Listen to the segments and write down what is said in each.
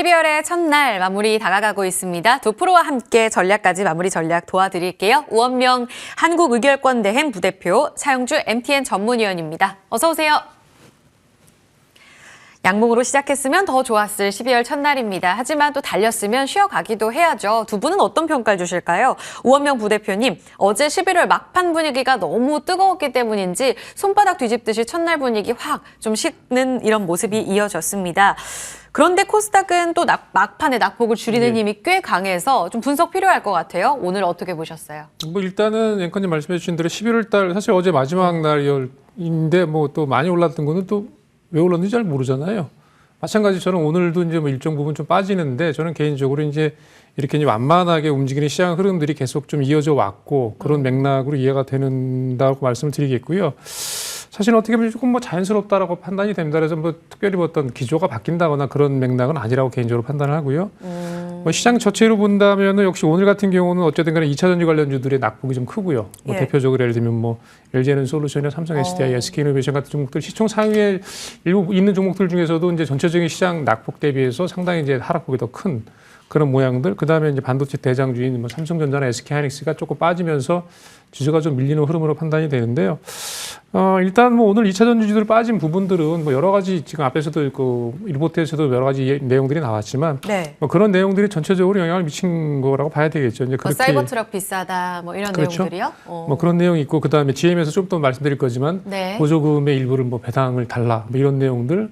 12월의 첫날 마무리 다가가고 있습니다. 두 프로와 함께 전략까지 마무리 전략 도와드릴게요. 우원명 한국의결권대행 부대표 차영주 MTN 전문위원입니다. 어서 오세요. 양봉으로 시작했으면 더 좋았을 12월 첫날입니다. 하지만 또 달렸으면 쉬어가기도 해야죠. 두 분은 어떤 평가를 주실까요? 우원명 부대표님, 어제 11월 막판 분위기가 너무 뜨거웠기 때문인지 손바닥 뒤집듯이 첫날 분위기 확 좀 식는 이런 모습이 이어졌습니다. 그런데 코스닥은 또 막판에 낙폭을 줄이는 힘이 꽤 강해서 좀 분석 필요할 것 같아요. 오늘 어떻게 보셨어요? 뭐 일단은 앵커님 말씀해 주신 대로 11월 달 사실 어제 마지막 날인데 뭐 또 많이 올랐던 거는 또 왜 올랐는지 잘 모르잖아요. 마찬가지 저는 오늘도 이제 뭐 일정 부분 좀 빠지는데 저는 개인적으로 이제 이렇게 이제 완만하게 움직이는 시장 흐름들이 계속 좀 이어져 왔고 그런 맥락으로 이해가 된다고 말씀을 드리겠고요. 사실 어떻게 보면 조금 뭐 자연스럽다라고 판단이 됩니다. 그래서 뭐 특별히 뭐 어떤 기조가 바뀐다거나 그런 맥락은 아니라고 개인적으로 판단을 하고요. 뭐 시장 전체로 본다면은 역시 오늘 같은 경우는 어쨌든 간에 2차 전지 관련주들의 낙폭이 좀 크고요. 뭐 대표적으로 예를 들면 뭐 LG에너지솔루션이나 삼성 SDI, SK이노베이션 같은 종목들 시총 상위에 일부 있는 종목들 중에서도 이제 전체적인 시장 낙폭 대비해서 상당히 이제 하락폭이 더 큰 그런 모양들. 그다음에 이제 반도체 대장주인 뭐 삼성전자나 SK하이닉스가 조금 빠지면서 지수가 좀 밀리는 흐름으로 판단이 되는데요. 일단 뭐 오늘 2차 전지주들 빠진 부분들은 뭐 여러 가지 지금 앞에서도 그 리포트에서도 여러 가지 내용들이 나왔지만 뭐 그런 내용들이 전체적으로 영향을 미친 거라고 봐야 되겠죠. 이제 그렇게 사이버 트럭 비싸다 뭐 이런 내용들이요? 뭐 그런 내용이 있고 그다음에 GM에서 좀 더 말씀드릴 거지만 보조금의 일부를 뭐 배당을 달라 뭐 이런 내용들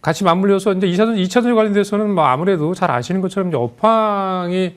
같이 맞물려서 이제 2차 전지 관련돼서는 뭐 아무래도 잘 아시는 것처럼 이제 업황이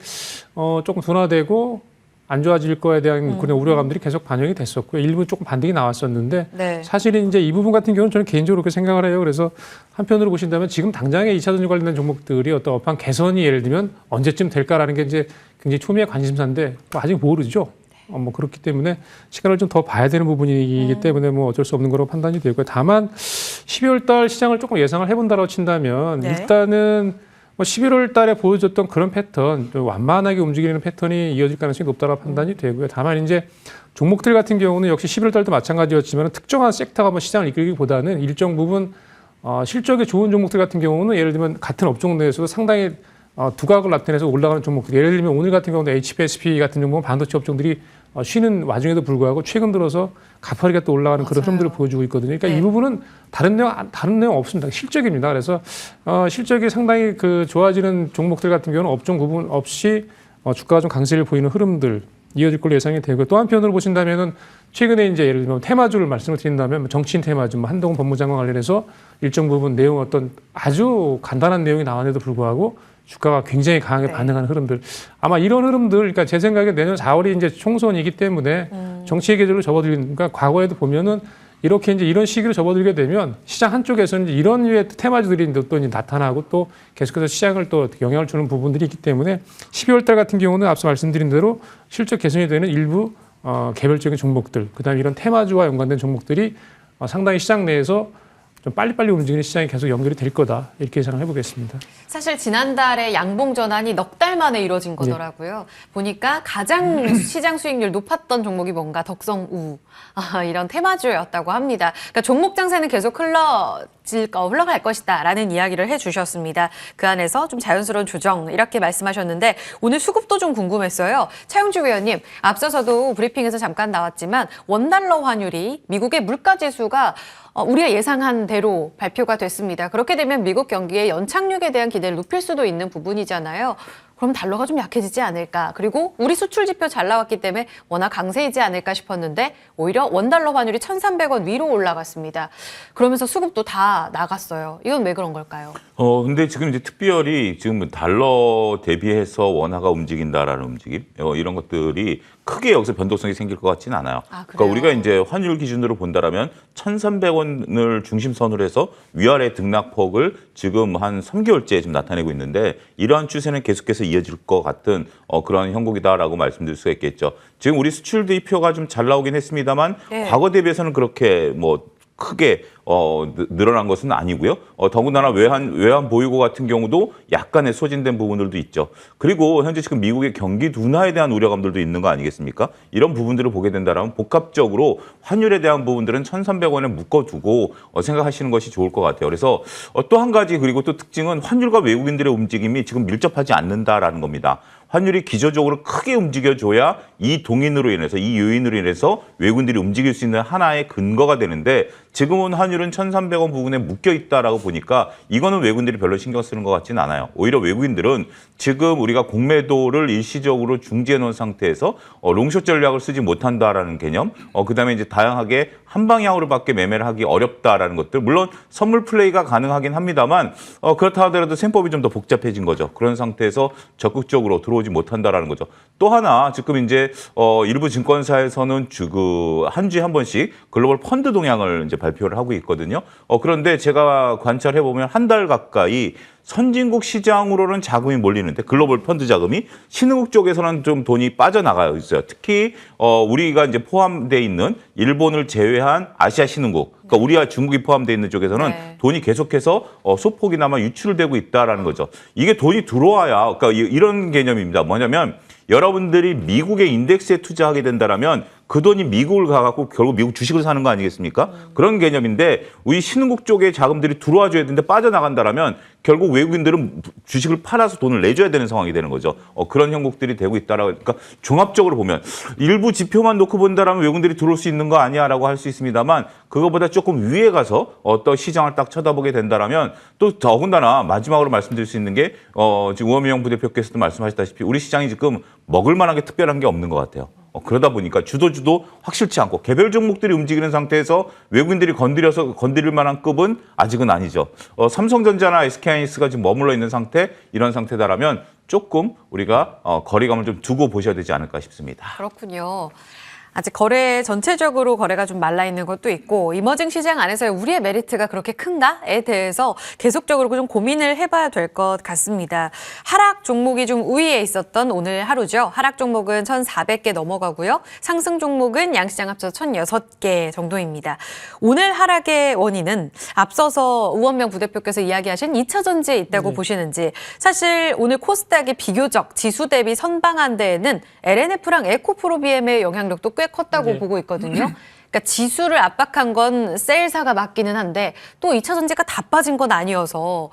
조금 둔화되고 안 좋아질 거에 대한 그런 우려감들이 계속 반영이 됐었고요. 일부 조금 반등이 나왔었는데 사실은 이제 이 부분 같은 경우는 저는 개인적으로 그렇게 생각을 해요. 그래서 한편으로 보신다면 지금 당장에 2차 전지 관련된 종목들이 어떤 업황 개선이 예를 들면 언제쯤 될까라는 게 이제 굉장히 초미의 관심사인데 아직 모르죠. 뭐 그렇기 때문에 시간을 좀 더 봐야 되는 부분이기 때문에 뭐 어쩔 수 없는 거로 판단이 되고요. 다만 12월 달 시장을 조금 예상을 해본다고 친다면 일단은 뭐 11월 달에 보여줬던 그런 패턴, 좀 완만하게 움직이는 패턴이 이어질 가능성이 높다고 판단이 되고요. 다만 이제 종목들 같은 경우는 역시 11월 달도 마찬가지였지만 특정한 섹터가 뭐 시장을 이끌기보다는 일정 부분 실적이 좋은 종목들 같은 경우는 예를 들면 같은 업종 내에서도 상당히 두각을 나타내서 올라가는 종목들. 예를 들면 오늘 같은 경우는 HPSP 같은 종목은 반도체 업종들이 쉬는 와중에도 불구하고 최근 들어서 가파르게 또 올라가는 그런 흐름들을 보여주고 있거든요. 그러니까 이 부분은 다른 내용 없습니다. 실적입니다. 그래서 실적이 상당히 그 좋아지는 종목들 같은 경우는 업종 구분 없이 주가가 좀 강세를 보이는 흐름들 이어질 걸로 예상이 되고 또 한편으로 보신다면은 최근에 이제 예를 들면 테마주를 말씀을 드린다면 정치인 테마주, 뭐 한동훈 법무장관 관련해서 일정 부분 내용 어떤 아주 간단한 내용이 나왔는데도 불구하고 주가가 굉장히 강하게 반응하는 흐름들. 아마 이런 흐름들, 그러니까 제 생각에 내년 4월이 이제 총선이기 때문에 정치의 계절로 접어들는, 그러니까 과거에도 보면은 이렇게 이제 이런 시기로 접어들게 되면 시장 한쪽에서는 이제 이런 류의 테마주들이 또 이제 나타나고 또 계속해서 시장을 또 영향을 주는 부분들이 있기 때문에 12월 달 같은 경우는 앞서 말씀드린 대로 실적 개선이 되는 일부 개별적인 종목들, 그다음에 이런 테마주와 연관된 종목들이 상당히 시장 내에서 좀 빨리빨리 움직이는 시장이 계속 연결이 될 거다 이렇게 예상을 해보겠습니다. 사실 지난달에 양봉 전환이 넉 달 만에 이뤄진 거더라고요. 보니까 가장 시장 수익률 높았던 종목이 뭔가 덕성우 이런 테마주였다고 합니다. 그러니까 종목 장세는 계속 흘러갈 것이다라는 이야기를 해주셨습니다. 그 안에서 좀 자연스러운 조정 이렇게 말씀하셨는데 오늘 수급도 좀 궁금했어요. 차영주 위원님, 앞서서도 브리핑에서 잠깐 나왔지만 원달러 환율이 미국의 물가지수가 우리가 예상한 대로 발표가 됐습니다. 그렇게 되면 미국 경기의 연착륙에 대한 기대를 높일 수도 있는 부분이잖아요. 그럼 달러가 좀 약해지지 않을까? 그리고 우리 수출 지표 잘 나왔기 때문에 워낙 강세이지 않을까 싶었는데 오히려 원달러 환율이 1,300원 위로 올라갔습니다. 그러면서 수급도 다 나갔어요. 이건 왜 그런 걸까요? 근데 지금 이제 특별히 지금 달러 대비해서 원화가 움직인다라는 움직임 이런 것들이 크게 여기서 변동성이 생길 것 같지는 않아요. 그러니까 우리가 이제 환율 기준으로 본다라면 1,300원을 중심선으로 해서 위아래 등락폭을 지금 한 3개월째 지금 나타내고 있는데 이러한 추세는 계속해서 이어질 것 같은 그런 형국이다라고 말씀드릴 수가 있겠죠. 지금 우리 수출 대표가 좀 잘 나오긴 했습니다만 과거 대비해서는 그렇게 뭐 크게 늘어난 것은 아니고요. 더군다나 외환 보유고 같은 경우도 약간의 소진된 부분들도 있죠. 그리고 현재 지금 미국의 경기 둔화에 대한 우려감들도 있는 거 아니겠습니까? 이런 부분들을 보게 된다면 복합적으로 환율에 대한 부분들은 1,300원에 묶어두고 생각하시는 것이 좋을 것 같아요. 그래서 또 한 가지 그리고 또 특징은 환율과 외국인들의 움직임이 지금 밀접하지 않는다라는 겁니다. 환율이 기저적으로 크게 움직여줘야 이 동인으로 인해서 이 요인으로 인해서 외국인들이 움직일 수 있는 하나의 근거가 되는데 지금은 환율은 1,300원 부근에 묶여 있다라고 보니까 이거는 외국인들이 별로 신경 쓰는 것 같지는 않아요. 오히려 외국인들은 지금 우리가 공매도를 일시적으로 중지해 놓은 상태에서 롱숏 전략을 쓰지 못한다라는 개념, 그다음에 이제 다양하게 한 방향으로밖에 매매를 하기 어렵다라는 것들, 물론 선물 플레이가 가능하긴 합니다만 그렇다 하더라도 셈법이 좀 더 복잡해진 거죠. 그런 상태에서 적극적으로 들어오지 못한다라는 거죠. 또 하나 지금 이제 일부 증권사에서는 한 주에 한 번씩 글로벌 펀드 동향을 이제 발표를 하고 있거든요. 그런데 제가 관찰해 보면 한 달 가까이 선진국 시장으로는 자금이 몰리는데 글로벌 펀드 자금이 신흥국 쪽에서는 좀 돈이 빠져나가고 있어요. 특히 우리가 이제 포함되어 있는 일본을 제외한 아시아 신흥국, 그러니까 우리와 중국이 포함되어 있는 쪽에서는 네. 돈이 계속해서 소폭이나마 유출되고 있다라는 거죠. 이게 돈이 들어와야, 그러니까 이런 개념입니다. 뭐냐면 여러분들이 미국의 인덱스에 투자하게 된다라면 그 돈이 미국을 가갖고 결국 미국 주식을 사는 거 아니겠습니까? 그런 개념인데 우리 신흥국 쪽에 자금들이 들어와 줘야 되는데 빠져나간다라면 결국 외국인들은 주식을 팔아서 돈을 내줘야 되는 상황이 되는 거죠. 그런 형국들이 되고 있다라고. 그러니까 종합적으로 보면 일부 지표만 놓고 본다라면 외국인들이 들어올 수 있는 거 아니야라고 할 수 있습니다만 그거보다 조금 위에 가서 어떤 시장을 딱 쳐다보게 된다라면 또 더군다나 마지막으로 말씀드릴 수 있는 게 지금 우원명 부대표께서도 말씀하셨다시피 우리 시장이 지금 먹을 만한 게 특별한 게 없는 것 같아요. 그러다 보니까 주도 확실치 않고 개별 종목들이 움직이는 상태에서 외국인들이 건드릴 만한 급은 아직은 아니죠. 삼성전자나 SK하이닉스가 지금 머물러 있는 상태, 이런 상태다라면 조금 우리가 거리감을 좀 두고 보셔야 되지 않을까 싶습니다. 그렇군요. 아직 전체적으로 거래가 좀 말라 있는 것도 있고 이머징 시장 안에서의 우리의 메리트가 그렇게 큰가에 대해서 계속적으로 좀 고민을 해봐야 될 것 같습니다. 하락 종목이 좀 우위에 있었던 오늘 하루죠. 하락 종목은 1,400개 넘어가고요. 상승 종목은 양시장 합쳐서 1,006개 정도입니다. 오늘 하락의 원인은 앞서서 우원명 부대표께서 이야기하신 2차 전지에 있다고 보시는지, 사실 오늘 코스닥이 비교적 지수 대비 선방한 데에는 LNF랑 에코프로비엠의 영향력도 꽤 컸다고 보고 있거든요. 그러니까 지수를 압박한 건 셀사가 맞기는 한데 또 2차 전지가 다 빠진 건 아니어서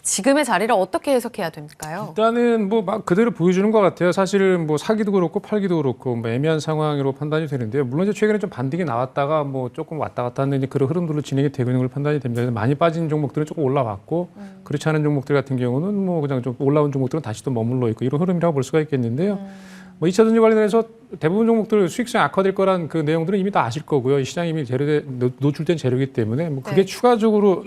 지금의 자리를 어떻게 해석해야 될까요? 일단은 뭐 막 그대로 보여주는 것 같아요. 사실은 뭐 사기도 그렇고 팔기도 그렇고 뭐 애매한 상황으로 판단이 되는데요. 물론 이제 최근에 좀 반등이 나왔다가 뭐 조금 왔다 갔다 하는 그런 흐름들로 진행이 되고 있는 걸 판단이 됩니다. 많이 빠진 종목들은 조금 올라왔고 그렇지 않은 종목들 같은 경우는 뭐 그냥 좀 올라온 종목들은 다시 또 머물러 있고 이런 흐름이라고 볼 수가 있겠는데요. 뭐 2차 전지 관련해서 대부분 종목들 수익성이 악화될 거란 그 내용들은 이미 다 아실 거고요. 이 시장이 이미 노출된 재료이기 때문에 뭐 그게 추가적으로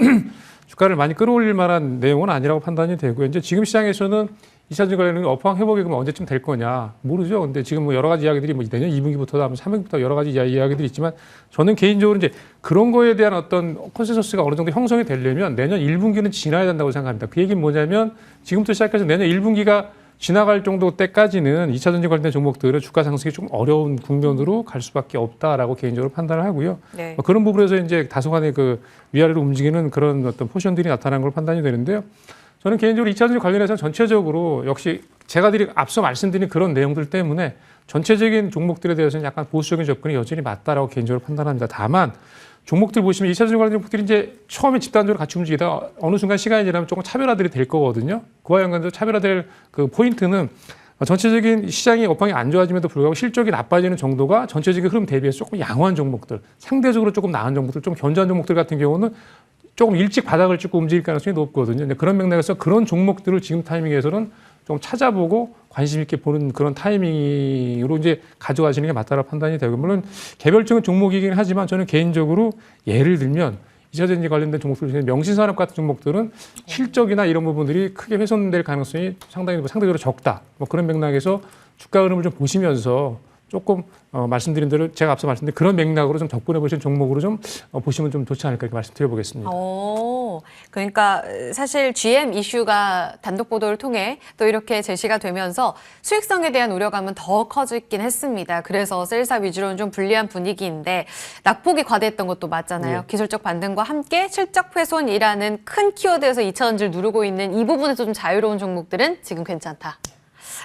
주가를 많이 끌어올릴 만한 내용은 아니라고 판단이 되고요. 이제 지금 시장에서는 2차 전지 관련된 업황 회복이 그럼 언제쯤 될 거냐 모르죠. 근데 지금 뭐 여러 가지 이야기들이 뭐 내년 2분기부터 3분기부터 여러 가지 이야기들이 있지만 저는 개인적으로 이제 그런 거에 대한 어떤 컨센서스가 어느 정도 형성이 되려면 내년 1분기는 지나야 된다고 생각합니다. 그 얘기는 뭐냐면 지금부터 시작해서 내년 1분기가 지나갈 정도 때까지는 2차 전지 관련된 종목들은 주가 상승이 좀 어려운 국면으로 갈 수밖에 없다라고 개인적으로 판단을 하고요. 네. 그런 부분에서 이제 다소간의 그 위아래로 움직이는 그런 어떤 포지션들이 나타나는 걸 판단이 되는데요. 저는 개인적으로 2차 전지 관련해서 전체적으로 역시 제가 앞서 말씀드린 그런 내용들 때문에 전체적인 종목들에 대해서는 약간 보수적인 접근이 여전히 맞다라고 개인적으로 판단합니다. 다만 종목들 보시면 2차 전지 관련 종목들이 이제 처음에 집단적으로 같이 움직이다가 어느 순간 시간이 지나면 조금 차별화들이 될 거거든요. 그와 연관해서 차별화될 그 포인트는 전체적인 시장이 업황이 안 좋아짐에도 불구하고 실적이 나빠지는 정도가 전체적인 흐름 대비해서 조금 양호한 종목들, 상대적으로 조금 나은 종목들, 좀 견조한 종목들 같은 경우는 조금 일찍 바닥을 찍고 움직일 가능성이 높거든요. 그런 맥락에서 그런 종목들을 지금 타이밍에서는 좀 찾아보고 관심 있게 보는 그런 타이밍으로 이제 가져가시는 게 맞다라고 판단이 되고, 물론 개별적인 종목이긴 하지만 저는 개인적으로 예를 들면 2차 전지 관련된 종목들 중에 명신산업 같은 종목들은 실적이나 이런 부분들이 크게 훼손될 가능성이 상당히 상대적으로 적다. 뭐 그런 맥락에서 주가 흐름을 좀 보시면서 조금 말씀드린 대로 제가 앞서 말씀드린 그런 맥락으로 좀 접근해 보시는 종목으로 좀 보시면 좀 좋지 않을까 이렇게 말씀드려보겠습니다. 그러니까 사실 GM 이슈가 단독 보도를 통해 또 이렇게 제시가 되면서 수익성에 대한 우려감은 더 커지긴 했습니다. 그래서 셀사 위주로는 좀 불리한 분위기인데 낙폭이 과대했던 것도 맞잖아요. 기술적 반등과 함께 실적 훼손이라는 큰 키워드에서 2차전지를 누르고 있는 이 부분에서 좀 자유로운 종목들은 지금 괜찮다.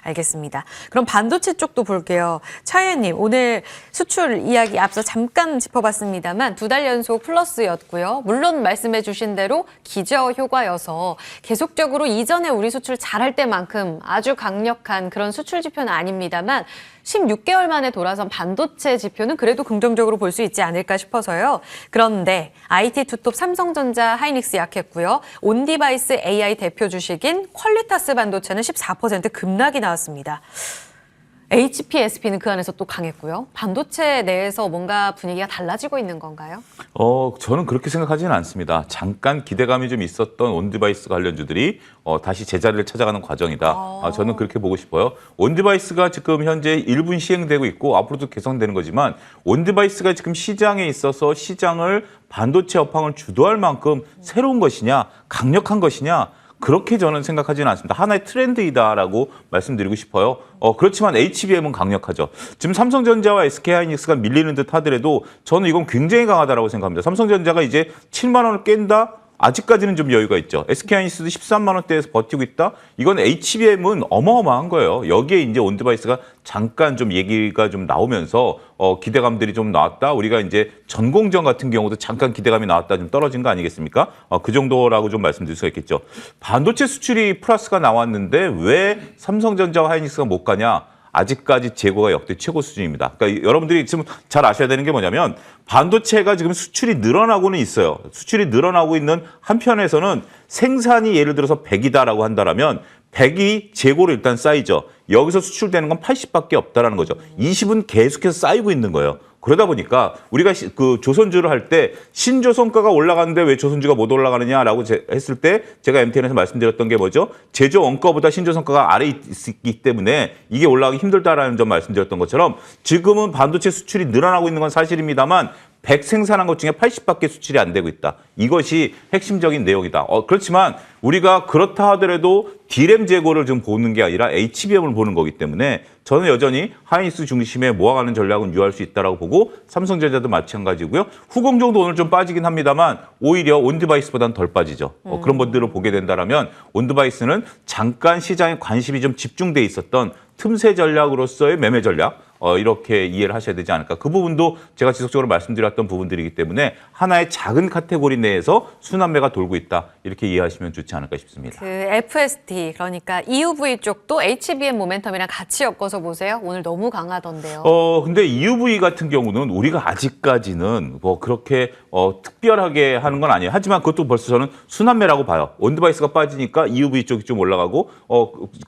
알겠습니다. 그럼 반도체 쪽도 볼게요. 차 의원님, 오늘 수출 이야기 앞서 잠깐 짚어봤습니다만 2달 연속 플러스였고요. 물론 말씀해 주신 대로 기저 효과여서 계속적으로 이전에 우리 수출 잘할 때만큼 아주 강력한 그런 수출 지표는 아닙니다만 16개월 만에 돌아선 반도체 지표는 그래도 긍정적으로 볼 수 있지 않을까 싶어서요. 그런데 IT 투톱 삼성전자, 하이닉스 약했고요. 온디바이스 AI 대표 주식인 퀄리타스 반도체는 14% 급락이 나왔습니다. HPSP는 그 안에서 또 강했고요. 반도체 내에서 뭔가 분위기가 달라지고 있는 건가요? 저는 그렇게 생각하지는 않습니다. 잠깐 기대감이 좀 있었던 온디바이스 관련주들이 다시 제자리를 찾아가는 과정이다. 저는 그렇게 보고 싶어요. 온디바이스가 지금 현재 1분 시행되고 있고 앞으로도 개선되는 거지만 온디바이스가 지금 시장에 있어서 시장을 반도체 업황을 주도할 만큼 새로운 것이냐, 강력한 것이냐, 그렇게 저는 생각하지는 않습니다. 하나의 트렌드이다라고 말씀드리고 싶어요. 그렇지만 HBM은 강력하죠. 지금 삼성전자와 SK하이닉스가 밀리는 듯 하더라도 저는 이건 굉장히 강하다라고 생각합니다. 삼성전자가 이제 7만 원을 깬다? 아직까지는 좀 여유가 있죠. SK하이닉스도 13만 원대에서 버티고 있다? 이건 HBM은 어마어마한 거예요. 여기에 이제 온디바이스가 잠깐 좀 얘기가 좀 나오면서 기대감들이 좀 나왔다. 우리가 이제 전공정 같은 경우도 잠깐 기대감이 나왔다 좀 떨어진 거 아니겠습니까? 그 정도라고 좀 말씀드릴 수가 있겠죠. 반도체 수출이 플러스가 나왔는데 왜 삼성전자와 하이닉스가 못 가냐? 아직까지 재고가 역대 최고 수준입니다. 그러니까 여러분들이 지금 잘 아셔야 되는 게 뭐냐면 반도체가 지금 수출이 늘어나고는 있어요. 수출이 늘어나고 있는 한편에서는 생산이 예를 들어서 100이다라고 한다라면 100이 재고로 일단 쌓이죠. 여기서 수출되는 건 80밖에 없다라는 거죠. 20은 계속해서 쌓이고 있는 거예요. 그러다 보니까 우리가 그 조선주를 할 때 신조선가가 올라가는데 왜 조선주가 못 올라가느냐라고 했을 때 제가 MTN에서 말씀드렸던 게 뭐죠? 제조 원가보다 신조선가가 아래에 있기 때문에 이게 올라가기 힘들다라는 점 말씀드렸던 것처럼 지금은 반도체 수출이 늘어나고 있는 건 사실입니다만 100 생산한 것 중에 80밖에 수출이 안 되고 있다. 이것이 핵심적인 내용이다. 그렇지만 우리가 그렇다 하더라도 D램 재고를 좀 보는 게 아니라 HBM을 보는 거기 때문에 저는 여전히 하이닉스 중심에 모아가는 전략은 유효할 수 있다고 보고 삼성전자도 마찬가지고요. 후공정도 오늘 좀 빠지긴 합니다만 오히려 온디바이스보다는 덜 빠지죠. 그런 분들을 보게 된다면 온디바이스는 잠깐 시장에 관심이 좀 집중돼 있었던 틈새 전략으로서의 매매 전략 이렇게 이해를 하셔야 되지 않을까. 그 부분도 제가 지속적으로 말씀드렸던 부분들이기 때문에 하나의 작은 카테고리 내에서 순환매가 돌고 있다. 이렇게 이해하시면 좋지 않을까 싶습니다. 그 FST 그러니까 EUV 쪽도 HBM 모멘텀이랑 같이 엮어서 보세요. 오늘 너무 강하던데요. 근데 EUV 같은 경우는 우리가 아직까지는 뭐 그렇게 특별하게 하는 건 아니에요. 하지만 그것도 벌써 저는 순환매라고 봐요. 온디바이스가 빠지니까 EUV 쪽이 좀 올라가고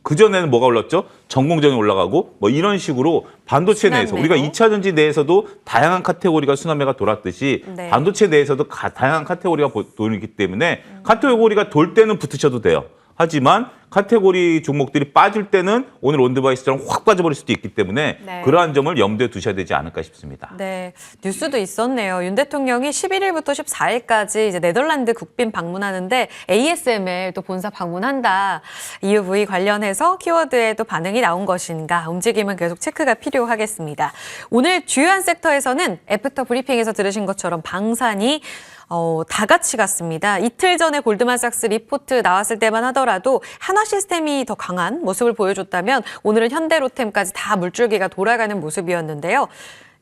그전에는 뭐가 올랐죠? 전공정이 올라가고 뭐 이런 식으로 반도체 내에서 우리가 2차 전지 내에서도 다양한 카테고리가 순환매가 돌았듯이 네. 반도체 내에서도 다양한 카테고리가 돌기 때문에 카테고리가 돌 때는 붙으셔도 돼요. 하지만 카테고리 종목들이 빠질 때는 오늘 온디바이스처럼 확 빠져버릴 수도 있기 때문에 네. 그러한 점을 염두에 두셔야 되지 않을까 싶습니다. 네, 뉴스도 있었네요. 윤 대통령이 11일부터 14일까지 이제 네덜란드 국빈 방문하는데 ASML 또 본사 방문한다. EUV 관련해서 키워드에 또 반응이 나온 것인가 움직임은 계속 체크가 필요하겠습니다. 오늘 주요한 섹터에서는 애프터 브리핑에서 들으신 것처럼 방산이 다 같이 갔습니다. 이틀 전에 골드만삭스 리포트 나왔을 때만 하더라도 한화시스템이 더 강한 모습을 보여줬다면 오늘은 현대로템까지 다 물줄기가 돌아가는 모습이었는데요.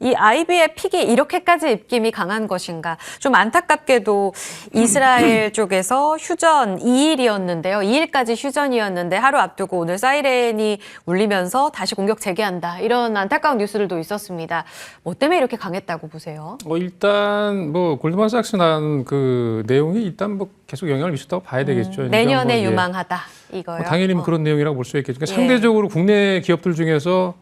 이 IB의 픽이 이렇게까지 입김이 강한 것인가. 좀 안타깝게도 이스라엘 쪽에서 휴전 2일이었는데요. 2일까지 휴전이었는데 하루 앞두고 오늘 사이렌이 울리면서 다시 공격 재개한다. 이런 안타까운 뉴스들도 있었습니다. 뭐 때문에 이렇게 강했다고 보세요? 일단 뭐 골드만삭스 난 그 내용이 일단 뭐 계속 영향을 미쳤다고 봐야 되겠죠. 내년에 뭐 유망하다 이거요. 당연히 그런 내용이라고 볼 수 있겠죠. 그러니까 상대적으로 국내 기업들 중에서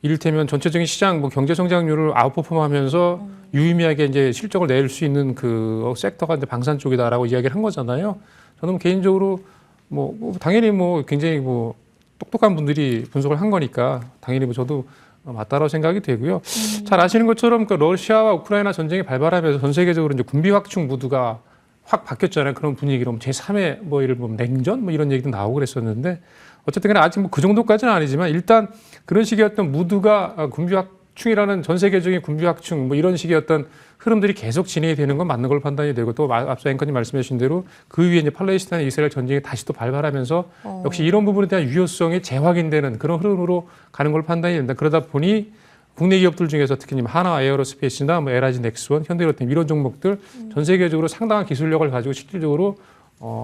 이를테면 전체적인 시장 뭐 경제 성장률을 아웃퍼폼하면서 유의미하게 이제 실적을 낼 수 있는 그 섹터가 이제 방산 쪽이다라고 이야기를 한 거잖아요. 저는 개인적으로 뭐 당연히 뭐 굉장히 뭐 똑똑한 분들이 분석을 한 거니까 당연히 뭐 저도 맞다라고 생각이 되고요. 잘 아시는 것처럼 그 러시아와 우크라이나 전쟁이 발발하면서 전 세계적으로 이제 군비 확충 무드가 확 바뀌었잖아요. 그런 분위기로 제3의 뭐 예를 보면 냉전 뭐 이런 얘기도 나오고 그랬었는데 어쨌든 간에 아직 뭐 그 정도까지는 아니지만 일단 그런 식의 어떤 무드가 군비 확충이라는 전 세계적인 군비 확충 뭐 이런 식의 어떤 흐름들이 계속 진행이 되는 건 맞는 걸 판단이 되고 또 앞서 앵커님 말씀해 주신 대로 그 위에 이제 팔레스타인 이스라엘 전쟁이 다시 또 발발하면서 역시 이런 부분에 대한 유효성이 재확인되는 그런 흐름으로 가는 걸 판단이 된다. 그러다 보니 국내 기업들 중에서 특히 하나 에어로스페이스나 뭐 LG 넥스원, 현대로템 이런 종목들 전 세계적으로 상당한 기술력을 가지고 실질적으로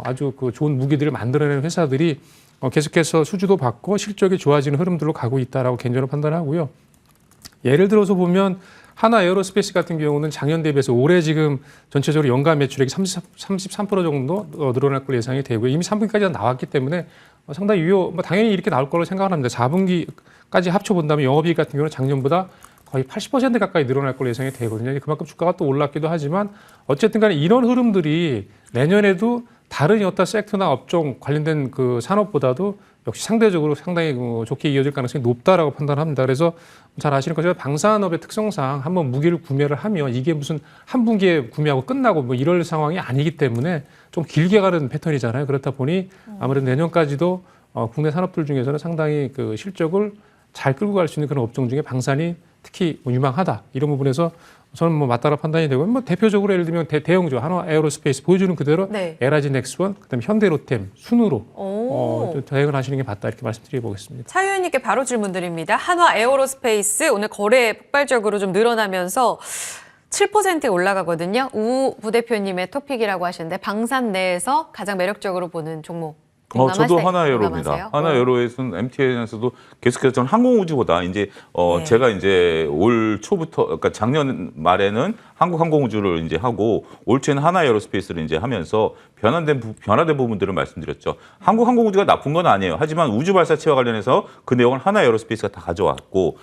아주 그 좋은 무기들을 만들어내는 회사들이 계속해서 수주도 받고 실적이 좋아지는 흐름들로 가고 있다라고 개인적으로 판단하고요. 예를 들어서 보면 하나 에어로스페이스 같은 경우는 작년 대비해서 올해 지금 전체적으로 연간 매출액이 33% 정도 늘어날 걸 예상이 되고요. 이미 3분기까지 나왔기 때문에 상당히 당연히 이렇게 나올 거로 생각을 합니다. 4분기까지 합쳐본다면 영업이익 같은 경우는 작년보다 거의 80% 가까이 늘어날 걸로 예상이 되거든요. 그만큼 주가가 또 올랐기도 하지만 어쨌든 간에 이런 흐름들이 내년에도 다른 어떤 섹터나 업종 관련된 그 산업보다도 역시 상대적으로 상당히 좋게 이어질 가능성이 높다라고 판단합니다. 그래서 잘 아시는 것처럼 방산업의 특성상 한번 무기를 구매를 하면 이게 무슨 한 분기에 구매하고 끝나고 뭐 이럴 상황이 아니기 때문에 좀 길게 가는 패턴이잖아요. 그렇다 보니 아무래도 내년까지도 국내 산업들 중에서는 상당히 그 실적을 잘 끌고 갈 수 있는 그런 업종 중에 방산이 특히 유망하다. 이런 부분에서 저는 뭐 맞다라 판단이 되고 뭐 대표적으로 예를 들면 대형주 한화 에어로스페이스 보여주는 그대로 네. LG 넥스원 그다음에 현대로템 순으로 대응을 하시는 게 맞다 이렇게 말씀드려보겠습니다. 차 의원님께 바로 질문 드립니다. 한화 에어로스페이스 오늘 거래 폭발적으로 좀 늘어나면서 7%에 올라가거든요. 우 부대표님의 토픽이라고 하시는데 방산 내에서 가장 매력적으로 보는 종목. 저도 하나에어로입니다. 하나에어로에서는 MTN에서도 계속해서 저는 항공우주보다 이제 네. 제가 이제 올 초부터 그러니까 작년 말에는 한국항공우주를 이제 하고 올 초에는 하나에어로스페이스를 이제 하면서 변화된 부분들을 말씀드렸죠. 한국항공우주가 나쁜 건 아니에요. 하지만 우주발사체와 관련해서 그 내용을 하나에어로스페이스가 다 가져왔고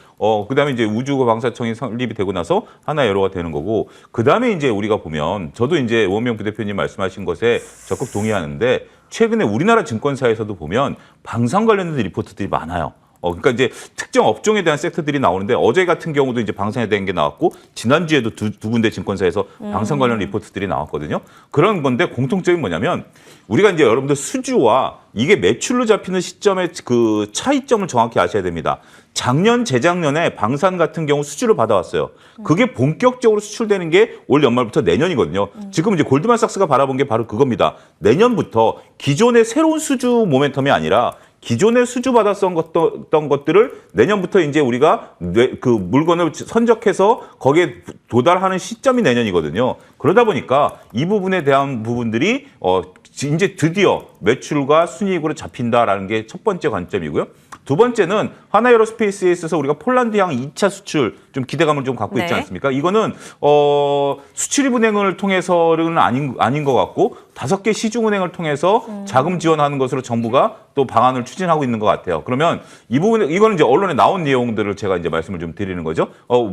그다음에 이제 우주방사청이 설립이 되고 나서 하나에어로가 되는 거고 그다음에 이제 우리가 보면 저도 이제 우원명 부대표님 말씀하신 것에 적극 동의하는데 최근에 우리나라 증권사에서도 보면 방산 관련된 리포트들이 많아요. 그러니까 이제 특정 업종에 대한 섹터들이 나오는데 어제 같은 경우도 이제 방산에 대한 게 나왔고 지난주에도 두 군데 증권사에서 방산 관련 리포트들이 나왔거든요. 그런 건데 공통점이 뭐냐면 우리가 이제 여러분들 수주와 이게 매출로 잡히는 시점의 그 차이점을 정확히 아셔야 됩니다. 작년, 재작년에 방산 같은 경우 수주를 받아왔어요. 그게 본격적으로 수출되는 게 올 연말부터 내년이거든요. 지금 이제 골드만삭스가 바라본 게 바로 그겁니다. 내년부터 기존의 새로운 수주 모멘텀이 아니라 기존에 수주받았던 것들을 내년부터 이제 우리가 그 물건을 선적해서 거기에 도달하는 시점이 내년이거든요. 그러다 보니까 이 부분에 대한 부분들이 이제 드디어 매출과 순이익으로 잡힌다라는 게 첫 번째 관점이고요. 두 번째는 하나에어로스페이스에 있어서 우리가 폴란드향 2차 수출 좀 기대감을 좀 갖고 있지 않습니까? 이거는 수출입은행을 통해서는 아닌 것 같고 5개 시중은행을 통해서 자금 지원하는 것으로 정부가 또 방안을 추진하고 있는 것 같아요. 그러면 이 부분에 이거는 이제 언론에 나온 내용들을 제가 이제 말씀을 좀 드리는 거죠.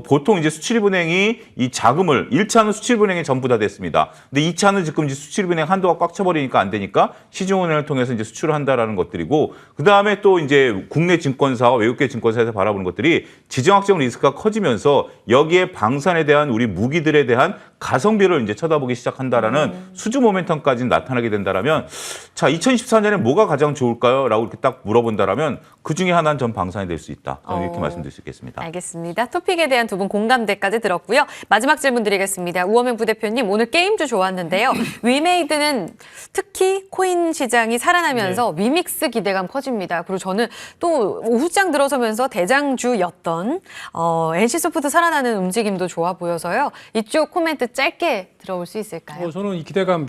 보통 이제 수출입은행이 이 자금을 1차는 수출입은행이 전부 다 됐습니다. 근데 2차는 지금 이제 수출입은행 한도가 꽉 차버리니까 안 되니까 시중은행을 통해서 이제 수출을 한다라는 것들이고 그 다음에 또 이제 국내 증권사와 외국계 증권사에서 바라보는 것들이 지정학적 리스크가 커지면서 여기에 방산에 대한 우리 무기들에 대한 가성비를 이제 쳐다보기 시작한다라는 수주 모멘텀까지 나타나게 된다라면 자 2024년에 뭐가 가장 좋을까요? 라고 이렇게 딱 물어본다라면 그 중에 하나는 전 방산이 될 수 있다. 이렇게 말씀드릴 수 있겠습니다. 알겠습니다. 토픽에 대한 두 분 공감대까지 들었고요. 마지막 질문 드리겠습니다. 우원명 부대표님 오늘 게임주 좋았는데요. 위메이드는 특히 코인 시장이 살아나면서 위믹스 기대감 커집니다. 그리고 저는 또 오후장 들어서면서 대장주였던 NC소프트 살아나는 움직임도 좋아 보여서요. 이쪽 코멘트 짧게 들어볼 수 있을까요? 저는 이 기대감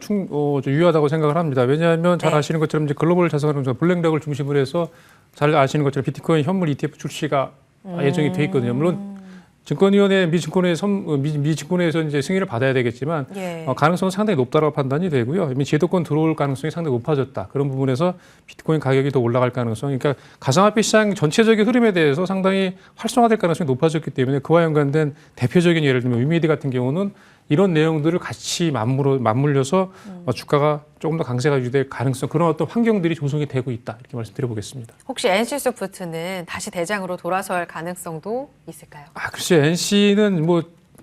유효하다고 생각을 합니다. 왜냐하면 잘 아시는 것처럼 이제 글로벌 자산을 블랙락을 중심으로 해서 잘 아시는 것처럼 비트코인 현물 ETF 출시가 예정이 돼 있거든요. 물론 증권위원회 미 증권회에서 이제 승인을 받아야 되겠지만 가능성은 상당히 높다고 판단이 되고요. 이미 제도권 들어올 가능성이 상당히 높아졌다. 그런 부분에서 비트코인 가격이 더 올라갈 가능성, 그러니까 가상화폐 시장 전체적인 흐름에 대해서 상당히 활성화될 가능성이 높아졌기 때문에 그와 연관된 대표적인 예를 들면 위메이드 같은 경우는 이런 내용들을 같이 맞물려서 주가가 조금 더 강세가 유지될 가능성 그런 어떤 환경들이 조성이 되고 있다 이렇게 말씀드려보겠습니다. 혹시 NC소프트는 다시 대장으로 돌아설 가능성도 있을까요? 글쎄요. NC는 뭐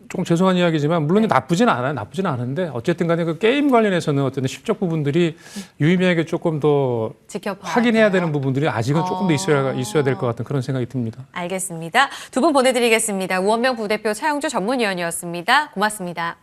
조금 죄송한 이야기지만 물론 나쁘진 않아요. 나쁘진 않은데 어쨌든 간에 그 게임 관련해서는 어떤 실적 부분들이 유의미하게 조금 더 확인해야 되는 부분들이 아직은 조금 더 있어야 될 것 같은 그런 생각이 듭니다. 알겠습니다. 두 분 보내드리겠습니다. 우원명 부대표 차영주 전문위원이었습니다. 고맙습니다.